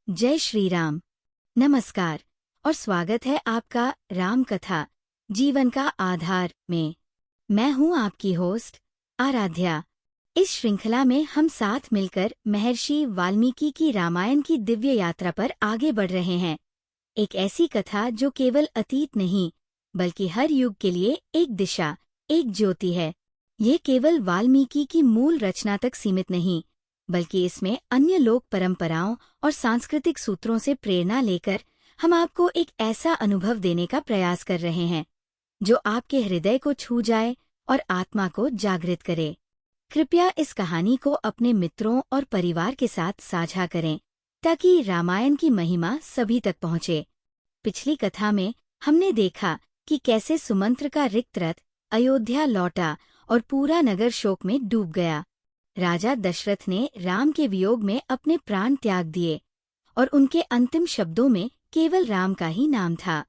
जय श्री राम। नमस्कार और स्वागत है आपका राम कथा जीवन का आधार में। मैं हूं आपकी होस्ट आराध्या। इस श्रृंखला में हम साथ मिलकर महर्षि वाल्मीकि की रामायण की दिव्य यात्रा पर आगे बढ़ रहे हैं। एक ऐसी कथा जो केवल अतीत नहीं बल्कि हर युग के लिए एक दिशा, एक ज्योति है। ये केवल वाल्मीकि की मूल रचना तक सीमित नहीं बल्कि इसमें अन्य लोक परंपराओं और सांस्कृतिक सूत्रों से प्रेरणा लेकर हम आपको एक ऐसा अनुभव देने का प्रयास कर रहे हैं जो आपके हृदय को छू जाए और आत्मा को जागृत करे। कृपया इस कहानी को अपने मित्रों और परिवार के साथ साझा करें ताकि रामायण की महिमा सभी तक पहुंचे। पिछली कथा में हमने देखा कि कैसे सुमंत्र का रिक्त रथ अयोध्या लौटा और पूरा नगर शोक में डूब गया। राजा दशरथ ने राम के वियोग में अपने प्राण त्याग दिए और उनके अंतिम शब्दों में केवल राम का ही नाम था।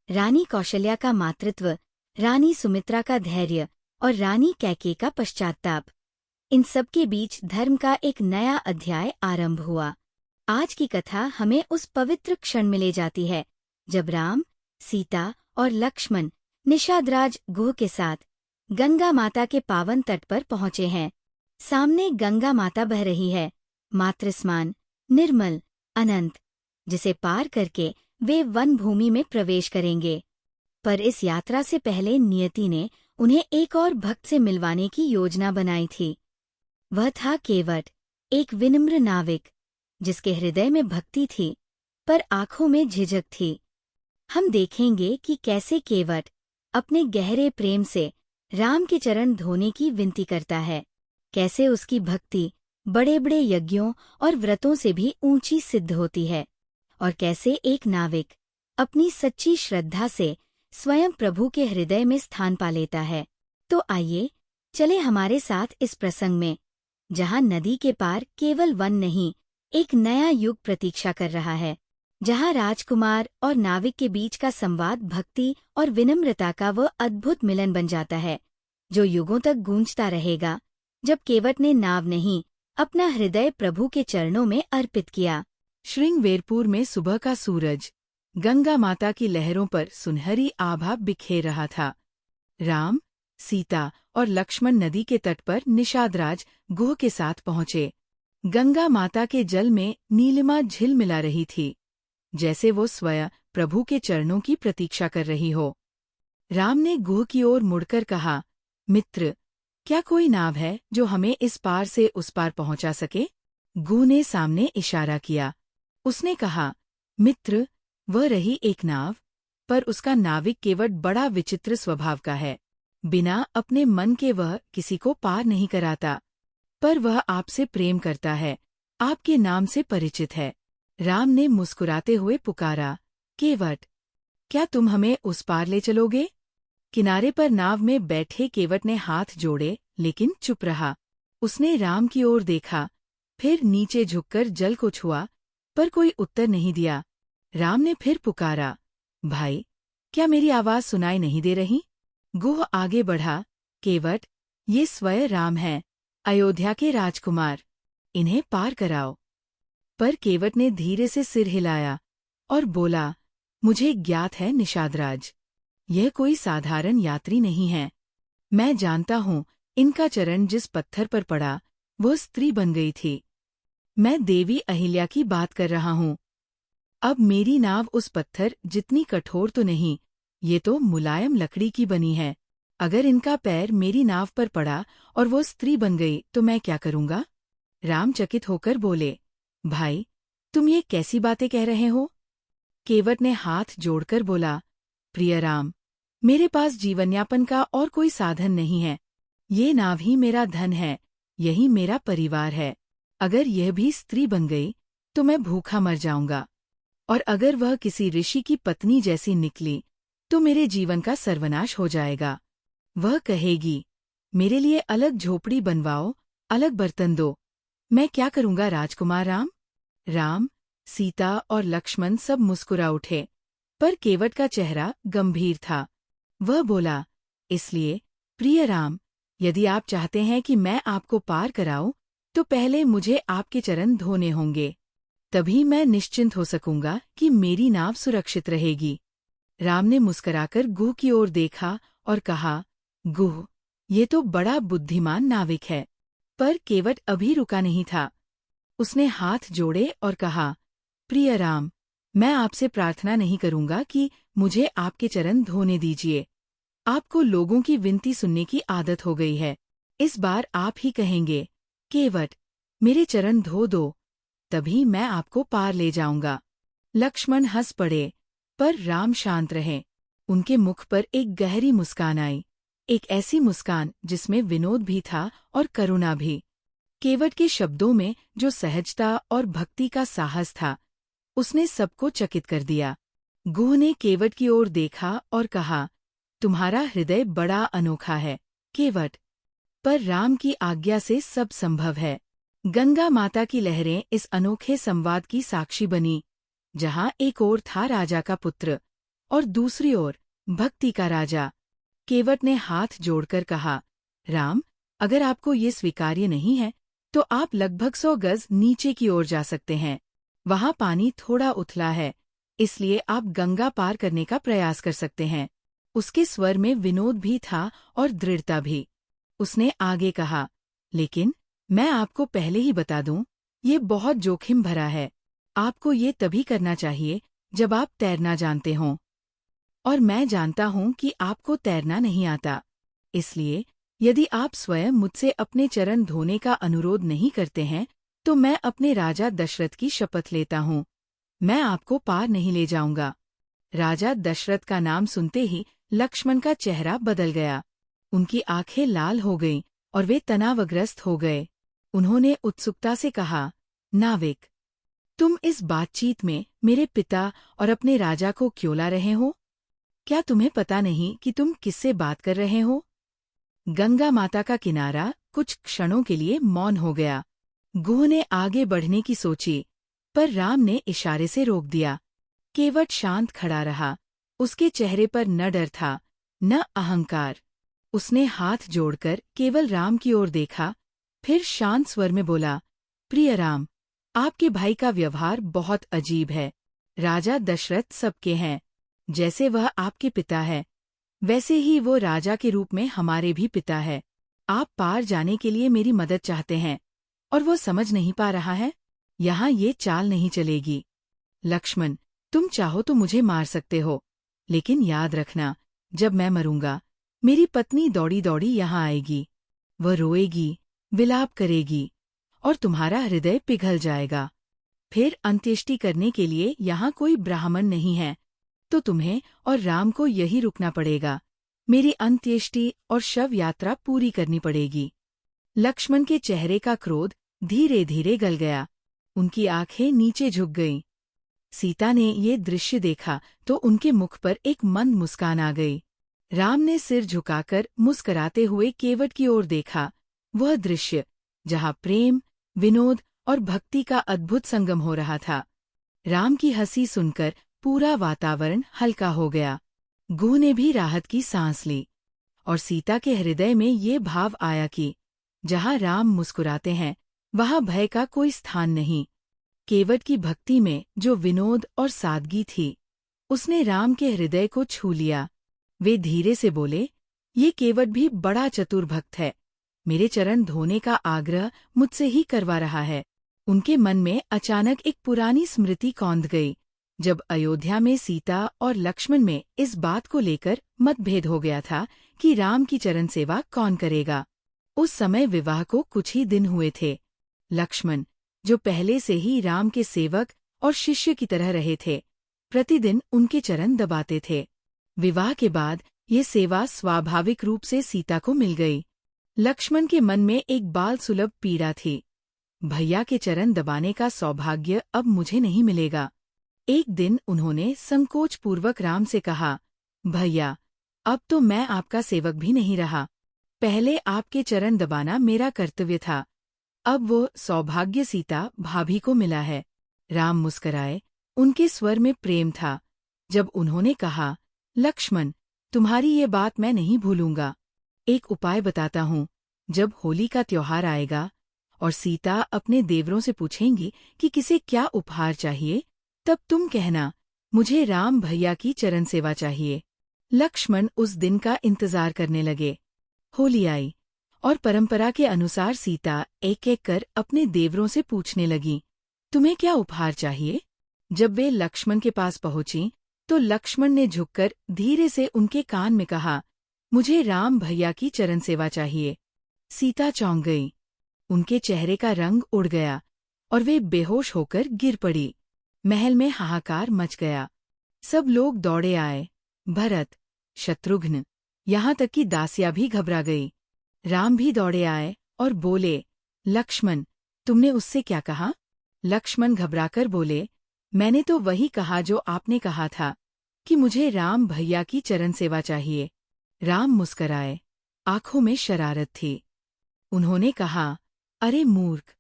रानी कौशल्या का मातृत्व, रानी सुमित्रा का धैर्य और रानी कैकेयी का पश्चाताप, इन सब के बीच धर्म का एक नया अध्याय आरंभ हुआ। आज की कथा हमें उस पवित्र क्षण में ले जाती है जब राम, सीता और लक्ष्मण निषादराज गुह के साथ गंगा माता के पावन तट पर पहुंचे हैं। सामने गंगा माता बह रही है, मातृस्मान, निर्मल, अनंत, जिसे पार करके वे वन भूमि में प्रवेश करेंगे। पर इस यात्रा से पहले नियति ने उन्हें एक और भक्त से मिलवाने की योजना बनाई थी। वह था केवट, एक विनम्र नाविक जिसके हृदय में भक्ति थी पर आंखों में झिझक थी। हम देखेंगे कि कैसे केवट अपने गहरे प्रेम से राम के चरण धोने की विनती करता है, कैसे उसकी भक्ति बड़े बड़े यज्ञों और व्रतों से भी ऊंची सिद्ध होती है और कैसे एक नाविक अपनी सच्ची श्रद्धा से स्वयं प्रभु के हृदय में स्थान पा लेता है। तो आइए चले हमारे साथ इस प्रसंग में, जहां नदी के पार केवल वन नहीं, एक नया युग प्रतीक्षा कर रहा है, जहां राजकुमार और नाविक के बीच का संवाद भक्ति और विनम्रता का वह अद्भुत मिलन बन जाता है जो युगों तक गूंजता रहेगा। जब केवट ने नाव नहीं, अपना हृदय प्रभु के चरणों में अर्पित किया। श्रृंगवेरपुर में सुबह का सूरज गंगा माता की लहरों पर सुनहरी आभा बिखेर रहा था। राम, सीता और लक्ष्मण नदी के तट पर निषादराज गुह के साथ पहुंचे। गंगा माता के जल में नीलिमा झिलमिला रही थी, जैसे वो स्वयं प्रभु के चरणों की प्रतीक्षा कर रही हो। राम ने गुह की ओर मुड़कर कहा, मित्र, क्या कोई नाव है जो हमें इस पार से उस पार पहुंचा सके? गुह ने सामने इशारा किया। उसने कहा, मित्र, वह रही एक नाव, पर उसका नाविक केवट बड़ा विचित्र स्वभाव का है। बिना अपने मन के वह किसी को पार नहीं कराता, पर वह आपसे प्रेम करता है, आपके नाम से परिचित है। राम ने मुस्कुराते हुए पुकारा, केवट, क्या तुम हमें उस पार ले चलोगे? किनारे पर नाव में बैठे केवट ने हाथ जोड़े लेकिन चुप रहा। उसने राम की ओर देखा, फिर नीचे झुककर जल को छुआ, पर कोई उत्तर नहीं दिया। राम ने फिर पुकारा, भाई, क्या मेरी आवाज सुनाई नहीं दे रही? गुह आगे बढ़ा, केवट, ये स्वयं राम हैं, अयोध्या के राजकुमार, इन्हें पार कराओ। पर केवट ने धीरे से सिर हिलाया और बोला, मुझे ज्ञात है निषादराज, यह कोई साधारण यात्री नहीं है। मैं जानता हूँ इनका चरण जिस पत्थर पर पड़ा वह स्त्री बन गई थी। मैं देवी अहिल्या की बात कर रहा हूँ। अब मेरी नाव उस पत्थर जितनी कठोर तो नहीं, ये तो मुलायम लकड़ी की बनी है। अगर इनका पैर मेरी नाव पर पड़ा और वो स्त्री बन गई तो मैं क्या करूँगा? राम चकित होकर बोले, भाई, तुम ये कैसी बातें कह रहे हो? केवट ने हाथ जोड़कर बोला, प्रिय राम, मेरे पास जीवनयापन का और कोई साधन नहीं है। ये नाव ही मेरा धन है, यही मेरा परिवार है। अगर यह भी स्त्री बन गई तो मैं भूखा मर जाऊंगा, और अगर वह किसी ऋषि की पत्नी जैसी निकली तो मेरे जीवन का सर्वनाश हो जाएगा। वह कहेगी, मेरे लिए अलग झोपड़ी बनवाओ, अलग बर्तन दो। मैं क्या करूंगा राजकुमार राम? राम, सीता और लक्ष्मण सब मुस्कुरा उठे, पर केवट का चेहरा गंभीर था। वह बोला, इसलिए प्रिय राम, यदि आप चाहते हैं कि मैं आपको पार कराऊं तो पहले मुझे आपके चरण धोने होंगे। तभी मैं निश्चिंत हो सकूंगा कि मेरी नाव सुरक्षित रहेगी। राम ने मुस्कुराकर गुह की ओर देखा और कहा, गुह, ये तो बड़ा बुद्धिमान नाविक है। पर केवट अभी रुका नहीं था। उसने हाथ जोड़े और कहा, प्रिय राम, मैं आपसे प्रार्थना नहीं करूंगा कि मुझे आपके चरण धोने दीजिए। आपको लोगों की विनती सुनने की आदत हो गई है। इस बार आप ही कहेंगे, केवट, मेरे चरण धो दो, तभी मैं आपको पार ले जाऊंगा। लक्ष्मण हंस पड़े, पर राम शांत रहे। उनके मुख पर एक गहरी मुस्कान आई, एक ऐसी मुस्कान जिसमें विनोद भी था और करुणा भी। केवट के शब्दों में जो सहजता और भक्ति का साहस था, उसने सबको चकित कर दिया। गुह ने केवट की ओर देखा और कहा, तुम्हारा हृदय बड़ा अनोखा है, केवट, पर राम की आज्ञा से सब संभव है। गंगा माता की लहरें इस अनोखे संवाद की साक्षी बनी, जहां एक ओर था राजा का पुत्र और दूसरी ओर भक्ति का राजा। केवट ने हाथ जोड़कर कहा, राम, अगर आपको ये स्वीकार्य नहीं है, तो आप लगभग 100 गज नीचे की ओर जा सकते हैं। वहां पानी थोड़ा उथला है, इसलिए आप गंगा पार करने का प्रयास कर सकते हैं। उसके स्वर में विनोद भी था और दृढ़ता भी। उसने आगे कहा, लेकिन मैं आपको पहले ही बता दूं, ये बहुत जोखिम भरा है। आपको ये तभी करना चाहिए जब आप तैरना जानते हों। और मैं जानता हूं कि आपको तैरना नहीं आता। इसलिए यदि आप स्वयं मुझसे अपने चरण धोने का अनुरोध नहीं करते हैं, तो मैं अपने राजा दशरथ की शपथ लेता हूँ, मैं आपको पार नहीं ले जाऊंगा। राजा दशरथ का नाम सुनते ही लक्ष्मण का चेहरा बदल गया। उनकी आंखें लाल हो गईं और वे तनावग्रस्त हो गए। उन्होंने उत्सुकता से कहा, नाविक, तुम इस बातचीत में मेरे पिता और अपने राजा को क्यों ला रहे हो? क्या तुम्हें पता नहीं कि तुम किससे बात कर रहे हो? गंगा माता का किनारा कुछ क्षणों के लिए मौन हो गया। गुह ने आगे बढ़ने की सोची, पर राम ने इशारे से रोक दिया। केवट शांत खड़ा रहा। उसके चेहरे पर न डर था, न अहंकार। उसने हाथ जोड़कर केवल राम की ओर देखा, फिर शांत स्वर में बोला, प्रिय राम, आपके भाई का व्यवहार बहुत अजीब है। राजा दशरथ सबके हैं। जैसे वह आपके पिता है, वैसे ही वो राजा के रूप में हमारे भी पिता है। आप पार जाने के लिए मेरी मदद चाहते हैं, और वो समझ नहीं पा रहा है। यहाँ ये चाल नहीं चलेगी। लक्ष्मण, तुम चाहो तो मुझे मार सकते हो, लेकिन याद रखना, जब मैं मरूंगा, मेरी पत्नी दौड़ी दौड़ी यहाँ आएगी। वह रोएगी, विलाप करेगी, और तुम्हारा हृदय पिघल जाएगा। फिर अंत्येष्टि करने के लिए यहाँ कोई ब्राह्मण नहीं है, तो तुम्हें और राम को यही रुकना पड़ेगा। मेरी अंत्येष्टि और शव यात्रा पूरी करनी पड़ेगी। लक्ष्मण के चेहरे का क्रोध धीरे धीरे गल गया। उनकी आंखें नीचे झुक गईं। सीता ने ये दृश्य देखा तो उनके मुख पर एक मंद मुस्कान आ गई। राम ने सिर झुकाकर मुस्कराते हुए केवट की ओर देखा। वह दृश्य, जहाँ प्रेम, विनोद और भक्ति का अद्भुत संगम हो रहा था। राम की हंसी सुनकर पूरा वातावरण हल्का हो गया। गुह ने भी राहत की सांस ली, और सीता के हृदय में ये भाव आया कि जहाँ राम मुस्कुराते हैं, वहाँ भय का कोई स्थान नहीं। केवट की भक्ति में जो विनोद और सादगी थी, उसने राम के हृदय को छू लिया। वे धीरे से बोले, ये केवट भी बड़ा चतुर भक्त है। मेरे चरण धोने का आग्रह मुझसे ही करवा रहा है। उनके मन में अचानक एक पुरानी स्मृति कौंध गई, जब अयोध्या में सीता और लक्ष्मण में इस बात को लेकर मतभेद हो गया था कि राम की चरण सेवा कौन करेगा। उस समय विवाह को कुछ ही दिन हुए थे। लक्ष्मण, जो पहले से ही राम के सेवक और शिष्य की तरह रहे थे, प्रतिदिन उनके चरण दबाते थे। विवाह के बाद ये सेवा स्वाभाविक रूप से सीता को मिल गई। लक्ष्मण के मन में एक बाल सुलभ पीड़ा थी। भैया के चरण दबाने का सौभाग्य अब मुझे नहीं मिलेगा। एक दिन उन्होंने संकोचपूर्वक राम से कहा, भैया, अब तो मैं आपका सेवक भी नहीं रहा। पहले आपके चरण दबाना मेरा कर्तव्य था। अब वो सौभाग्य सीता भाभी को मिला है। राम मुस्कराए। उनके स्वर में प्रेम था। जब उन्होंने कहा, लक्ष्मण, तुम्हारी ये बात मैं नहीं भूलूंगा। एक उपाय बताता हूँ। जब होली का त्योहार आएगा और सीता अपने देवरों से पूछेंगी कि किसे क्या उपहार चाहिए, तब तुम कहना मुझे राम भैया की चरण सेवा चाहिए। लक्ष्मण उस दिन का इंतजार करने लगे। होली आई और परंपरा के अनुसार सीता एक एक कर अपने देवरों से पूछने लगी, तुम्हें क्या उपहार चाहिए? जब वे लक्ष्मण के पास पहुंची तो लक्ष्मण ने झुककर धीरे से उनके कान में कहा, मुझे राम भैया की चरण सेवा चाहिए। सीता चौंक गई। उनके चेहरे का रंग उड़ गया और वे बेहोश होकर गिर पड़ी। महल में हाहाकार मच गया। सब लोग दौड़े आए, भरत, शत्रुघ्न, यहाँ तक कि दासिया भी घबरा गई। राम भी दौड़े आए और बोले, लक्ष्मण, तुमने उससे क्या कहा? लक्ष्मण घबराकर बोले, मैंने तो वही कहा जो आपने कहा था, कि मुझे राम भैया की चरण सेवा चाहिए। राम मुस्कराए, आंखों में शरारत थी। उन्होंने कहा, अरे मूर्ख,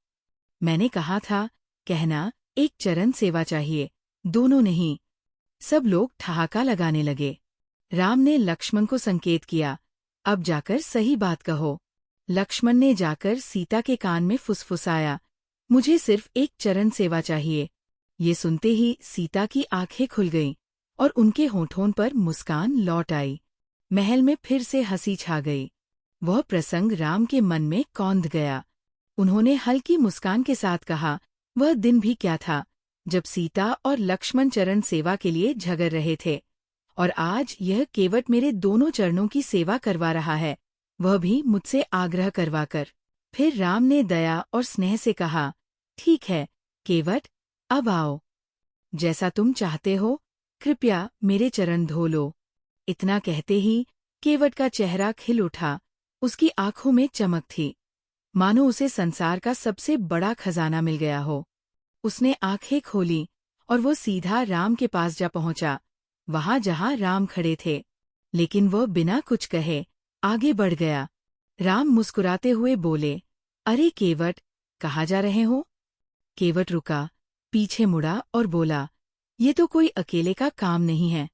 मैंने कहा था, कहना एक चरण सेवा चाहिए, दोनों नहीं। सब लोग ठहाका लगाने लगे। राम ने लक्ष्मण को संकेत किया, अब जाकर सही बात कहो। लक्ष्मण ने जाकर सीता के कान में फुसफुसाया, मुझे सिर्फ एक चरण सेवा चाहिए। ये सुनते ही सीता की आंखें खुल गईं और उनके होठों पर मुस्कान लौट आई। महल में फिर से हंसी छा गई। वह प्रसंग राम के मन में कौंध गया। उन्होंने हल्की मुस्कान के साथ कहा, वह दिन भी क्या था जब सीता और लक्ष्मण चरण सेवा के लिए झगड़ रहे थे, और आज यह केवट मेरे दोनों चरणों की सेवा करवा रहा है, वह भी मुझसे आग्रह करवाकर। फिर राम ने दया और स्नेह से कहा, ठीक है केवट, अब आओ। जैसा तुम चाहते हो, कृपया मेरे चरण धो लो। इतना कहते ही केवट का चेहरा खिल उठा। उसकी आंखों में चमक थी, मानो उसे संसार का सबसे बड़ा खजाना मिल गया हो। उसने आंखें खोली और वो सीधा राम के पास जा पहुंचा, वहां जहां राम खड़े थे। लेकिन वह बिना कुछ कहे आगे बढ़ गया। राम मुस्कुराते हुए बोले, अरे केवट, कहाँ जा रहे हो? केवट रुका, पीछे मुड़ा और बोला, ये तो कोई अकेले का काम नहीं है।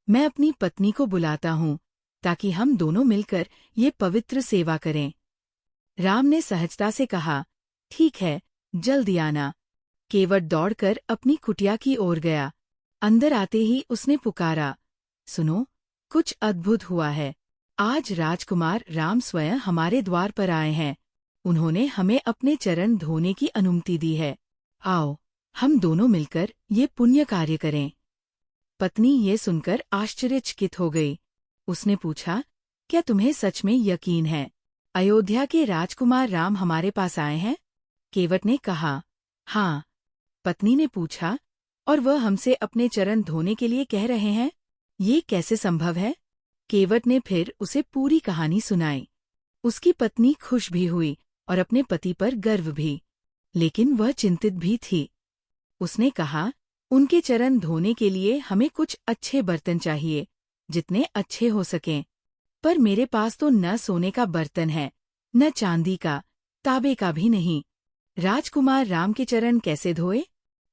मैं अपनी पत्नी को बुलाता हूँ ताकि हम दोनों मिलकर ये पवित्र सेवा करें। राम ने सहजता से कहा, ठीक है, जल्दी आना। केवट दौड़कर अपनी कुटिया की ओर गया। अंदर आते ही उसने पुकारा, सुनो, कुछ अद्भुत हुआ है। आज राजकुमार राम स्वयं हमारे द्वार पर आए हैं। उन्होंने हमें अपने चरण धोने की अनुमति दी है। आओ, हम दोनों मिलकर ये पुण्य कार्य करें। पत्नी ये सुनकर आश्चर्यचकित हो गई। उसने पूछा, क्या तुम्हें सच में यकीन है अयोध्या के राजकुमार राम हमारे पास आए हैं? केवट ने कहा, हाँ। पत्नी ने पूछा, और वह हमसे अपने चरण धोने के लिए कह रहे हैं? ये कैसे संभव है? केवट ने फिर उसे पूरी कहानी सुनाई। उसकी पत्नी खुश भी हुई और अपने पति पर गर्व भी, लेकिन वह चिंतित भी थी। उसने कहा, उनके चरण धोने के लिए हमें कुछ अच्छे बर्तन चाहिए, जितने अच्छे हो सकें। पर मेरे पास तो न सोने का बर्तन है, न चांदी का, तांबे का भी नहीं। राजकुमार राम के चरण कैसे धोए?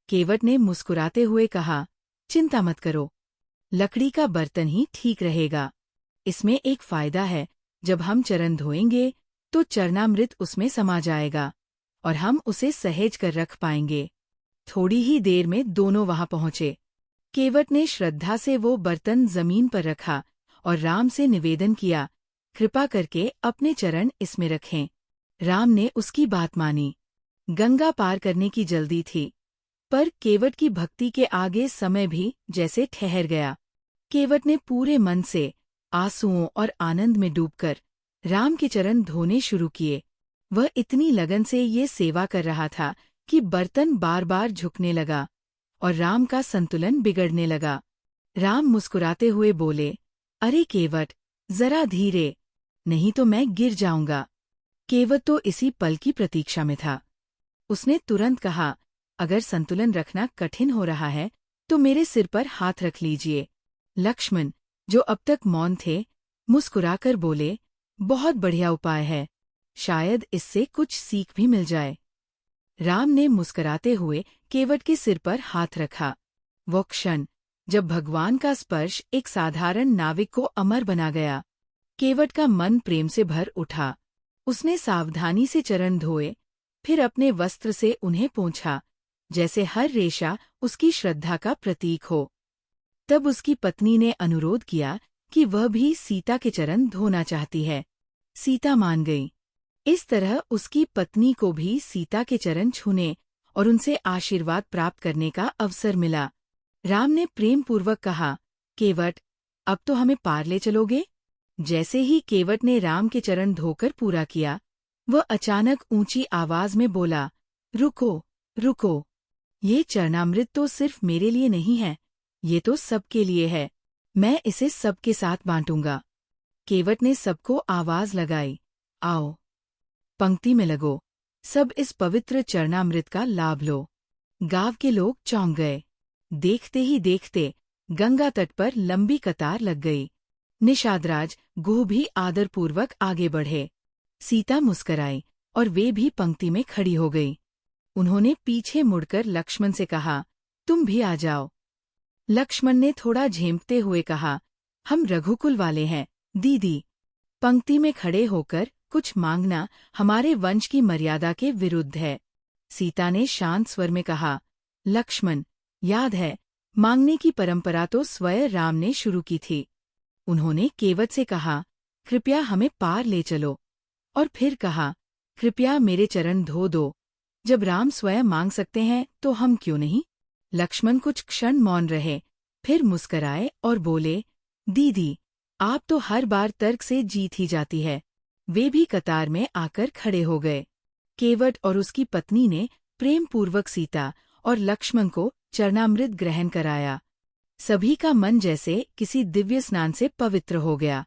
केवट ने मुस्कुराते हुए कहा, चिंता मत करो, लकड़ी का बर्तन ही ठीक रहेगा। इसमें एक फायदा है, जब हम चरण धोएंगे तो चरणामृत उसमें समा जाएगा और हम उसे सहेज कर रख पाएंगे। थोड़ी ही देर में दोनों वहां पहुंचे। केवट ने श्रद्धा से वो बर्तन जमीन पर रखा और राम से निवेदन किया, कृपा करके अपने चरण इसमें रखें। राम ने उसकी बात मानी। गंगा पार करने की जल्दी थी, पर केवट की भक्ति के आगे समय भी जैसे ठहर गया। केवट ने पूरे मन से, आंसुओं और आनंद में डूबकर राम के चरण धोने शुरू किए। वह इतनी लगन से ये सेवा कर रहा था कि बर्तन बार बार झुकने लगा और राम का संतुलन बिगड़ने लगा। राम मुस्कुराते हुए बोले, अरे केवट, जरा धीरे, नहीं तो मैं गिर जाऊंगा। केवट तो इसी पल की प्रतीक्षा में था। उसने तुरंत कहा, अगर संतुलन रखना कठिन हो रहा है तो मेरे सिर पर हाथ रख लीजिए। लक्ष्मण, जो अब तक मौन थे, मुस्कुराकर बोले, बहुत बढ़िया उपाय है, शायद इससे कुछ सीख भी मिल जाए। राम ने मुस्कुराते हुए केवट के सिर पर हाथ रखा। वो क्षण जब भगवान का स्पर्श एक साधारण नाविक को अमर बना गया। केवट का मन प्रेम से भर उठा। उसने सावधानी से चरण धोए, फिर अपने वस्त्र से उन्हें पोंछा, जैसे हर रेशा उसकी श्रद्धा का प्रतीक हो। तब उसकी पत्नी ने अनुरोध किया कि वह भी सीता के चरण धोना चाहती है। सीता मान गई। इस तरह उसकी पत्नी को भी सीता के चरण छूने और उनसे आशीर्वाद प्राप्त करने का अवसर मिला। राम ने प्रेमपूर्वक कहा, केवट, अब तो हमें पार ले चलोगे? जैसे ही केवट ने राम के चरण धोकर पूरा किया, वह अचानक ऊंची आवाज में बोला, रुको, रुको। ये चरणामृत तो सिर्फ मेरे लिए नहीं है, ये तो सबके लिए है। मैं इसे सबके साथ बांटूंगा। केवट ने सबको आवाज लगाई, आओ, पंक्ति में लगो, सब इस पवित्र चरणामृत का लाभ लो। गांव के लोग चौंक गए। देखते ही देखते गंगा तट पर लंबी कतार लग गई। निषादराज गुह भी आदरपूर्वक आगे बढ़े। सीता मुस्कराई और वे भी पंक्ति में खड़ी हो गई। उन्होंने पीछे मुड़कर लक्ष्मण से कहा, तुम भी आ जाओ। लक्ष्मण ने थोड़ा झेंपते हुए कहा, हम रघुकुल वाले हैं, दीदी। पंक्ति में खड़े होकर कुछ मांगना हमारे वंश की मर्यादा के विरुद्ध है। सीता ने शांत स्वर में कहा, लक्ष्मण, याद है, मांगने की परंपरा तो स्वयं राम ने शुरू की थी। उन्होंने केवट से कहा, कृपया हमें पार ले चलो, और फिर कहा, कृपया मेरे चरण धो दो। जब राम स्वयं मांग सकते हैं तो हम क्यों नहीं? लक्ष्मण कुछ क्षण मौन रहे, फिर मुस्कराए और बोले, दीदी, आप तो हर बार तर्क से जीत ही जाती है। वे भी कतार में आकर खड़े हो गए। केवट और उसकी पत्नी ने प्रेमपूर्वक सीता और लक्ष्मण को चरणामृत ग्रहण कराया। सभी का मन जैसे किसी दिव्य स्नान से पवित्र हो गया।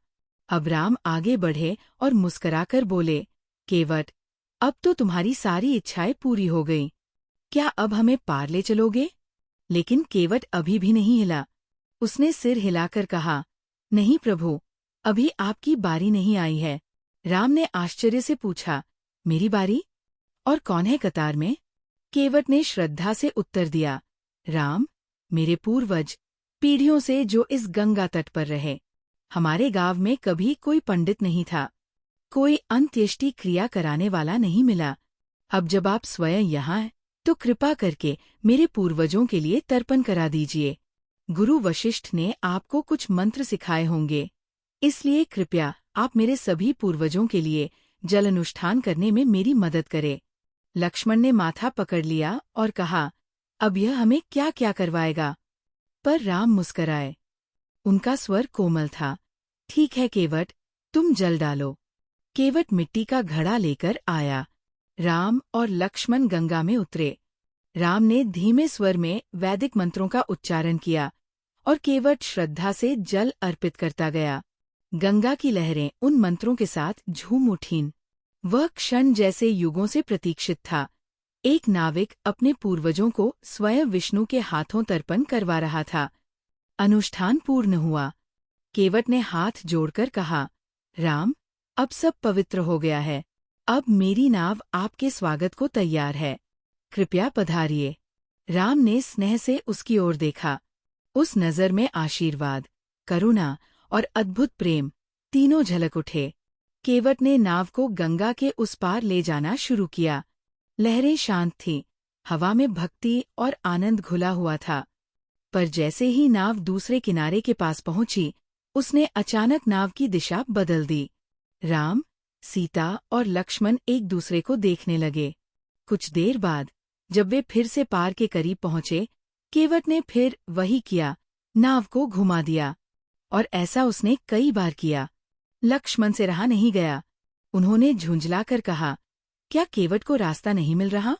अब राम आगे बढ़े और मुस्कराकर बोले, केवट, अब तो तुम्हारी सारी इच्छाएं पूरी हो गईं। क्या अब हमें पार ले चलोगे? लेकिन केवट अभी भी नहीं हिला। उसने सिर हिलाकर कहा, नहीं प्रभु, अभी आपकी बारी नहीं आई है। राम ने आश्चर्य से पूछा, मेरी बारी? और कौन है कतार में? केवट ने श्रद्धा से उत्तर दिया, राम, मेरे पूर्वज, पीढ़ियों से जो इस गंगा तट पर रहे। हमारे गांव में कभी कोई पंडित नहीं था, कोई अंत्येष्टि क्रिया कराने वाला नहीं मिला। अब जब आप स्वयं यहाँ हैं, तो कृपा करके मेरे पूर्वजों के लिए तर्पण करा दीजिए। गुरु वशिष्ठ ने आपको कुछ मंत्र सिखाए होंगे, इसलिए कृपया आप मेरे सभी पूर्वजों के लिए जल अनुष्ठान करने में मेरी मदद करें। लक्ष्मण ने माथा पकड़ लिया और कहा, अब यह हमें क्या क्या करवाएगा? पर राम मुस्कराए। उनका स्वर कोमल था, ठीक है केवट, तुम जल डालो। केवट मिट्टी का घड़ा लेकर आया। राम और लक्ष्मण गंगा में उतरे। राम ने धीमे स्वर में वैदिक मंत्रों का उच्चारण किया और केवट श्रद्धा से जल अर्पित करता गया। गंगा की लहरें उन मंत्रों के साथ झूम उठीं। वह क्षण जैसे युगों से प्रतीक्षित था। एक नाविक अपने पूर्वजों को स्वयं विष्णु के हाथों तर्पण करवा रहा था। अनुष्ठान पूर्ण हुआ। केवट ने हाथ जोड़कर कहा, राम, अब सब पवित्र हो गया है। अब मेरी नाव आपके स्वागत को तैयार है। कृपया पधारिए। राम ने स्नेह से उसकी ओर देखा। उस नज़र में आशीर्वाद, करुणा और अद्भुत प्रेम तीनों झलक उठे। केवट ने नाव को गंगा के उस पार ले जाना शुरू किया। लहरें शांत थीं, हवा में भक्ति और आनंद घुला हुआ था। पर जैसे ही नाव दूसरे किनारे के पास पहुंची, उसने अचानक नाव की दिशा बदल दी। राम, सीता और लक्ष्मण एक दूसरे को देखने लगे। कुछ देर बाद, जब वे फिर से पार के करीब पहुंचे, केवट ने फिर वही किया, नाव को घुमा दिया। और ऐसा उसने कई बार किया। लक्ष्मण से रहा नहीं गया। उन्होंने झुंझलाकर कहा, क्या केवट को रास्ता नहीं मिल रहा?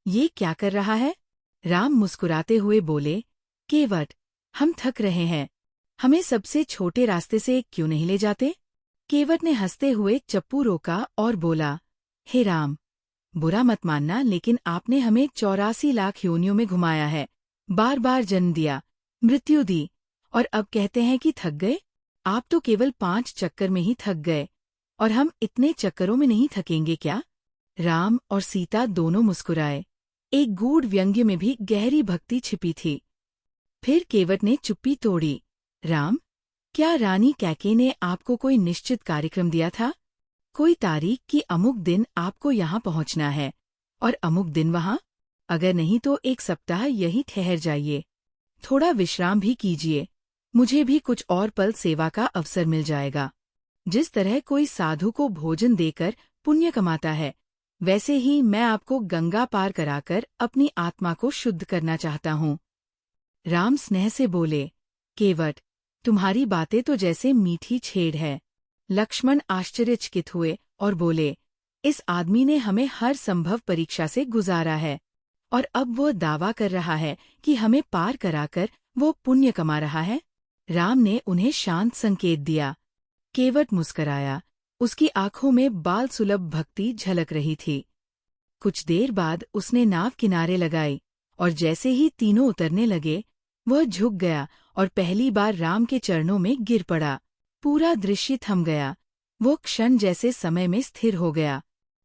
ये क्या कर रहा है? राम मुस्कुराते हुए बोले, केवट, हम थक रहे हैं। हमें सबसे छोटे रास्ते से क्यों नहीं ले जाते? केवट ने हंसते हुए चप्पू रोका और बोला, हे राम, बुरा मत मानना, लेकिन आपने हमें 84 लाख योनियों में घुमाया है, बार बार जन्म दिया, मृत्यु दी, और अब कहते हैं कि थक गए? आप तो केवल 5 चक्कर में ही थक गए, और हम इतने चक्करों में नहीं थकेंगे क्या? राम और सीता दोनों मुस्कुराए। एक गूढ़ व्यंग्य में भी गहरी भक्ति छिपी थी। फिर केवट ने चुप्पी तोड़ी। राम, क्या रानी कैके ने आपको कोई निश्चित कार्यक्रम दिया था? कोई तारीख कि अमुक दिन आपको यहाँ पहुँचना है, और अमुक दिन वहाँ? अगर नहीं तो 1 सप्ताह यहीं ठहर जाइए। थोड़ा विश्राम भी कीजिए। मुझे भी कुछ और पल सेवा का अवसर मिल जाएगा। जिस तरह कोई साधु को भोजन देकर पुण्य कमाता है, वैसे ही मैं आपको गंगा पार कराकर अपनी आत्मा को शुद्ध करना चाहता हूँ। राम स्नेह से बोले, केवट, तुम्हारी बातें तो जैसे मीठी छेड़ है। लक्ष्मण आश्चर्यचकित हुए और बोले, इस आदमी ने हमें हर संभव परीक्षा से गुजारा है, और अब वो दावा कर रहा है कि हमें पार कराकर वो पुण्य कमा रहा है। राम ने उन्हें शांत संकेत दिया। केवट मुस्कराया। उसकी आंखों में बाल सुलभ भक्ति झलक रही थी। कुछ देर बाद उसने नाव किनारे लगाई, और जैसे ही तीनों उतरने लगे, वह झुक गया और पहली बार राम के चरणों में गिर पड़ा। पूरा दृश्य थम गया। वो क्षण जैसे समय में स्थिर हो गया।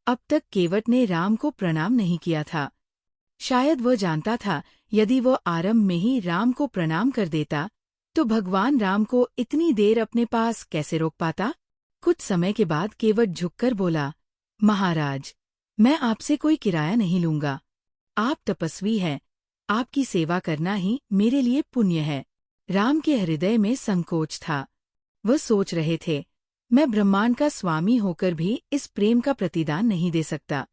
अब तक केवट ने राम को प्रणाम नहीं किया था। शायद वह जानता था, यदि वह आरंभ में ही राम को प्रणाम कर देता, तो भगवान राम को इतनी देर अपने पास कैसे रोक पाता। कुछ समय के बाद केवट झुककर बोला, महाराज, मैं आपसे कोई किराया नहीं लूंगा। आप तपस्वी हैं, आपकी सेवा करना ही मेरे लिए पुण्य है। राम के हृदय में संकोच था। वह सोच रहे थे, मैं ब्रह्मांड का स्वामी होकर भी इस प्रेम का प्रतिदान नहीं दे सकता।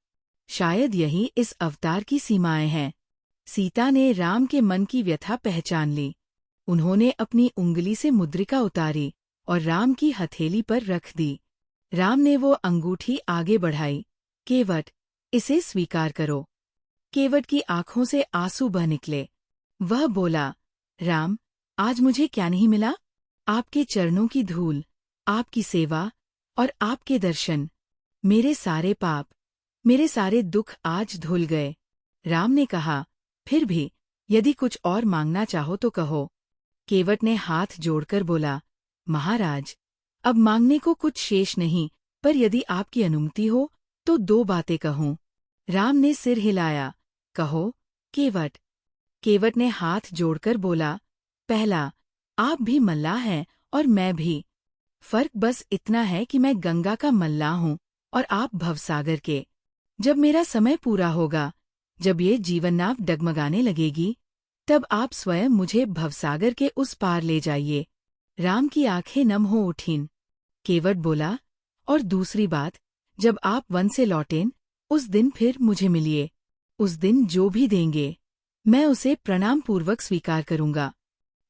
शायद यही इस अवतार की सीमाएं हैं। सीता ने राम के मन की व्यथा पहचान ली। उन्होंने अपनी उंगली से मुद्रिका उतारी और राम की हथेली पर रख दी। राम ने वो अंगूठी आगे बढ़ाई। केवट, इसे स्वीकार करो। केवट की आंखों से आंसू बह निकले। वह बोला, राम, आज मुझे क्या नहीं मिला? आपके चरणों की धूल, आपकी सेवा और आपके दर्शन। मेरे सारे पाप, मेरे सारे दुख आज धुल गए। राम ने कहा, फिर भी यदि कुछ और मांगना चाहो तो कहो। केवट ने हाथ जोड़कर बोला, महाराज, अब मांगने को कुछ शेष नहीं, पर यदि आपकी अनुमति हो तो 2 बातें कहूँ। राम ने सिर हिलाया। कहो, केवट। केवट ने हाथ जोड़कर बोला, पहला, आप भी मल्लाह हैं और मैं भी। फर्क बस इतना है कि मैं गंगा का मल्लाह हूँ और आप भवसागर के। जब मेरा समय पूरा होगा, जब ये जीवननाव डगमगाने लगेगी, तब आप स्वयं मुझे भवसागर के उस पार ले जाइए। राम की आंखें नम हो उठीं। केवट बोला, और दूसरी बात, जब आप वन से लौटें, उस दिन फिर मुझे मिलिए। उस दिन जो भी देंगे, मैं उसे प्रणाम पूर्वक स्वीकार करूंगा।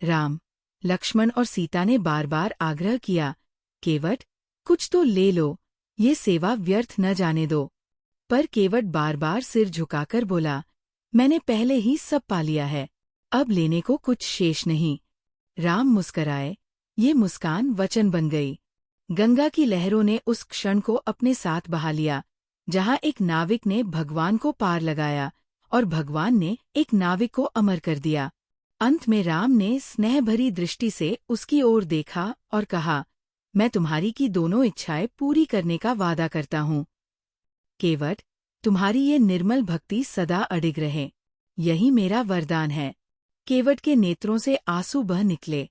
राम, लक्ष्मण और सीता ने बार बार आग्रह किया, केवट, कुछ तो ले लो, ये सेवा व्यर्थ न जाने दो। पर केवट बार बार सिर झुकाकर बोला, मैंने पहले ही सब पा लिया है, अब लेने को कुछ शेष नहीं। राम मुस्कराए। ये मुस्कान वचन बन गई। गंगा की लहरों ने उस क्षण को अपने साथ बहा लिया, जहाँ एक नाविक ने भगवान को पार लगाया और भगवान ने एक नाविक को अमर कर दिया। अंत में राम ने स्नेह भरी दृष्टि से उसकी ओर देखा और कहा, मैं तुम्हारी की दोनों इच्छाएं पूरी करने का वादा करता हूँ। केवट, तुम्हारी ये निर्मल भक्ति सदा अडिग रहे, यही मेरा वरदान है। केवट के नेत्रों से आंसू बह निकले।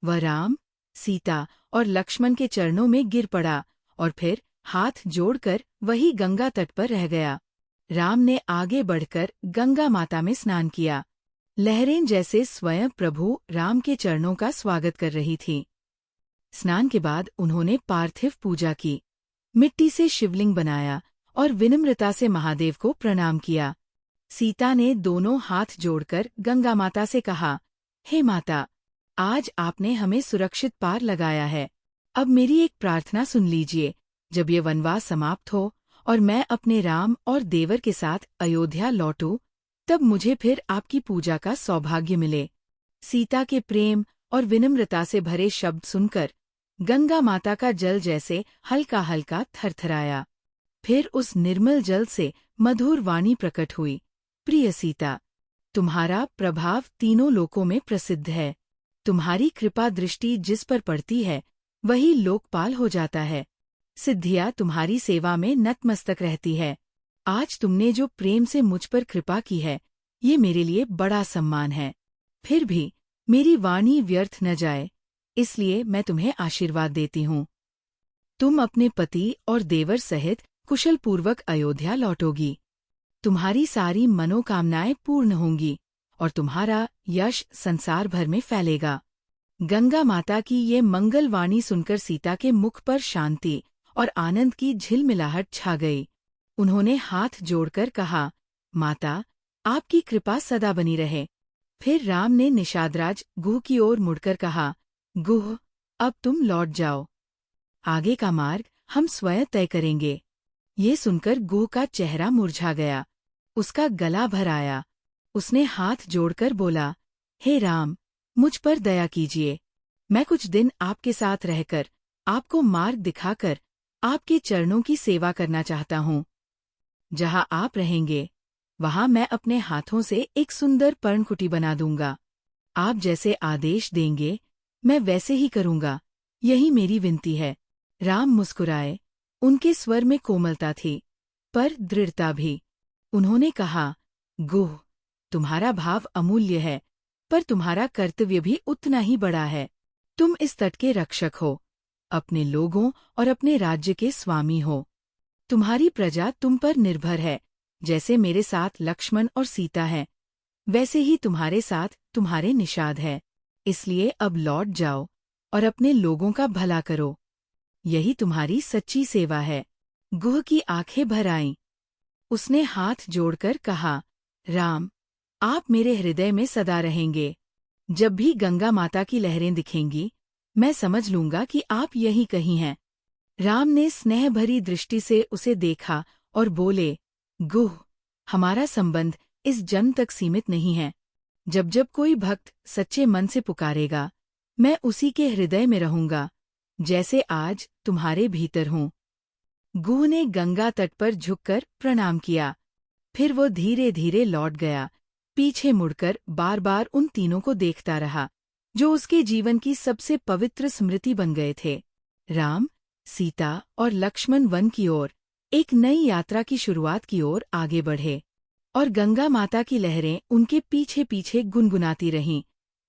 वह राम, सीता और लक्ष्मण के चरणों में गिर पड़ा और फिर हाथ जोड़कर वही गंगा तट पर रह गया। राम ने आगे बढ़कर गंगा माता में स्नान किया। लहरें जैसे स्वयं प्रभु राम के चरणों का स्वागत कर रही थीं। स्नान के बाद उन्होंने पार्थिव पूजा की, मिट्टी से शिवलिंग बनाया और विनम्रता से महादेव को प्रणाम किया। सीता ने दोनों हाथ जोड़कर गंगा माता से कहा, हे माता, आज आपने हमें सुरक्षित पार लगाया है। अब मेरी एक प्रार्थना सुन लीजिए। जब ये वनवास समाप्त हो और मैं अपने राम और देवर के साथ अयोध्या लौटूं, तब मुझे फिर आपकी पूजा का सौभाग्य मिले। सीता के प्रेम और विनम्रता से भरे शब्द सुनकर गंगा माता का जल जैसे हल्का हल्का थरथराया। फिर उस निर्मल जल से मधुर वाणी प्रकट हुई, प्रिय सीता, तुम्हारा प्रभाव तीनों लोकों में प्रसिद्ध है। तुम्हारी कृपा दृष्टि जिस पर पड़ती है, वही लोकपाल हो जाता है। सिद्धियाँ तुम्हारी सेवा में नतमस्तक रहती है। आज तुमने जो प्रेम से मुझ पर कृपा की है, ये मेरे लिए बड़ा सम्मान है। फिर भी मेरी वाणी व्यर्थ न जाए, इसलिए मैं तुम्हें आशीर्वाद देती हूँ। तुम अपने पति और देवर सहित कुशलपूर्वक अयोध्या लौटोगी। तुम्हारी सारी मनोकामनाएं पूर्ण होंगी और तुम्हारा यश संसार भर में फैलेगा। गंगा माता की ये मंगलवाणी सुनकर सीता के मुख पर शांति और आनंद की झिलमिलाहट छा गई। उन्होंने हाथ जोड़कर कहा, माता, आपकी कृपा सदा बनी रहे। फिर राम ने निषादराज गुह की ओर मुड़कर कहा, गुह, अब तुम लौट जाओ। आगे का मार्ग हम स्वयं तय करेंगे। ये सुनकर गुह का चेहरा मुरझा गया। उसका गला भर आया। उसने हाथ जोड़कर बोला, हे राम, मुझ पर दया कीजिए। मैं कुछ दिन आपके साथ रहकर, आपको मार्ग दिखाकर, आपके चरणों की सेवा करना चाहता हूँ। जहाँ आप रहेंगे, वहाँ मैं अपने हाथों से एक सुंदर पर्णकुटी बना दूंगा। आप जैसे आदेश देंगे, मैं वैसे ही करूंगा। यही मेरी विनती है। राम मुस्कुराए। उनके स्वर में कोमलता थी, पर दृढ़ता भी। उन्होंने कहा, गुह, तुम्हारा भाव अमूल्य है, पर तुम्हारा कर्तव्य भी उतना ही बड़ा है। तुम इस तट के रक्षक हो, अपने लोगों और अपने राज्य के स्वामी हो। तुम्हारी प्रजा तुम पर निर्भर है। जैसे मेरे साथ लक्ष्मण और सीता हैं, वैसे ही तुम्हारे साथ तुम्हारे निषाद है। इसलिए अब लौट जाओ और अपने लोगों का भला करो। यही तुम्हारी सच्ची सेवा है। गुह की आंखें भर आईं। उसने हाथ जोड़कर कहा, राम, आप मेरे हृदय में सदा रहेंगे। जब भी गंगा माता की लहरें दिखेंगी, मैं समझ लूंगा कि आप यहीं कहीं हैं। राम ने स्नेह भरी दृष्टि से उसे देखा और बोले, गुह, हमारा संबंध इस जन्म तक सीमित नहीं है। जब जब कोई भक्त सच्चे मन से पुकारेगा, मैं उसी के हृदय में रहूंगा, जैसे आज तुम्हारे भीतर हूँ। गुह ने गंगा तट पर झुककर प्रणाम किया। फिर वो धीरे धीरे लौट गया। पीछे मुड़कर बार बार उन तीनों को देखता रहा, जो उसके जीवन की सबसे पवित्र स्मृति बन गए थे। राम, सीता और लक्ष्मण वन की ओर एक नई यात्रा की शुरुआत की ओर आगे बढ़े, और गंगा माता की लहरें उनके पीछे पीछे गुनगुनाती रहीं,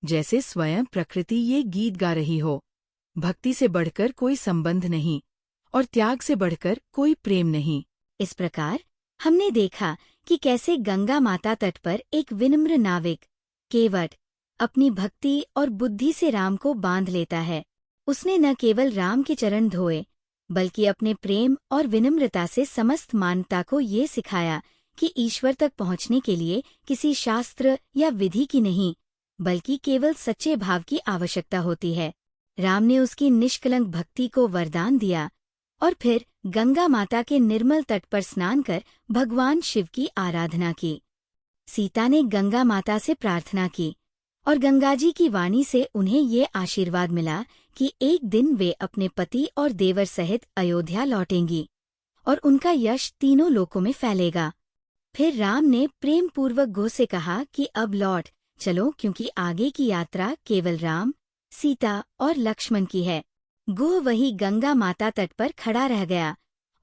जैसे स्वयं प्रकृति ये गीत गा रही हो। भक्ति से बढ़कर कोई संबंध नहीं, और त्याग से बढ़कर कोई प्रेम नहीं। इस प्रकार हमने देखा कि कैसे गंगा माता तट पर एक विनम्र नाविक केवट अपनी भक्ति और बुद्धि से राम को बांध लेता है। उसने न केवल राम के चरण धोए, बल्कि अपने प्रेम और विनम्रता से समस्त मानवता को ये सिखाया कि ईश्वर तक पहुँचने के लिए किसी शास्त्र या विधि की नहीं, बल्कि केवल सच्चे भाव की आवश्यकता होती है। राम ने उसकी निष्कलंक भक्ति को वरदान दिया और फिर गंगा माता के निर्मल तट पर स्नान कर भगवान शिव की आराधना की। सीता ने गंगा माता से प्रार्थना की और गंगाजी की वाणी से उन्हें ये आशीर्वाद मिला कि एक दिन वे अपने पति और देवर सहित अयोध्या लौटेंगी और उनका यश तीनों लोकों में फैलेगा। फिर राम ने प्रेम पूर्वक गुह से कहा कि अब लौट चलो, क्योंकि आगे की यात्रा केवल राम, सीता और लक्ष्मण की है। गुह वही गंगा माता तट पर खड़ा रह गया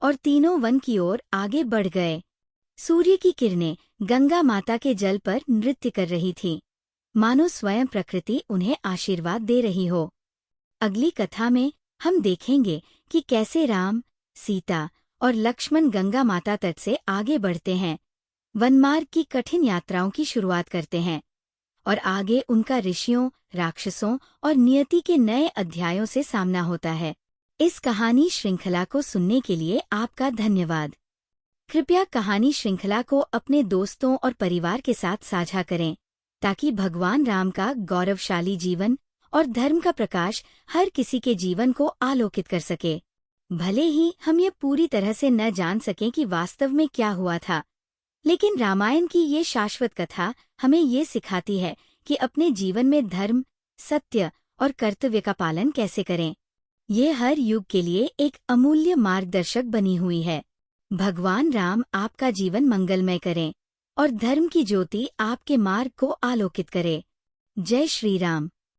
और तीनों वन की ओर आगे बढ़ गए। सूर्य की किरणें गंगा माता के जल पर नृत्य कर रही थीं, मानो स्वयं प्रकृति उन्हें आशीर्वाद दे रही हो। अगली कथा में हम देखेंगे कि कैसे राम, सीता और लक्ष्मण गंगा माता तट से आगे बढ़ते हैं, वनमार्ग की कठिन यात्राओं की शुरुआत करते हैं और आगे उनका ऋषियों, राक्षसों और नियति के नए अध्यायों से सामना होता है। इस कहानी श्रृंखला को सुनने के लिए आपका धन्यवाद। कृपया कहानी श्रृंखला को अपने दोस्तों और परिवार के साथ साझा करें, ताकि भगवान राम का गौरवशाली जीवन और धर्म का प्रकाश हर किसी के जीवन को आलोकित कर सके। भले ही हम ये पूरी तरह से न जान सकें कि वास्तव में क्या हुआ था, लेकिन रामायण की ये शाश्वत कथा हमें ये सिखाती है कि अपने जीवन में धर्म, सत्य और कर्तव्य का पालन कैसे करें। ये हर युग के लिए एक अमूल्य मार्गदर्शक बनी हुई है। भगवान राम आपका जीवन मंगलमय करें और धर्म की ज्योति आपके मार्ग को आलोकित करे। जय श्री राम।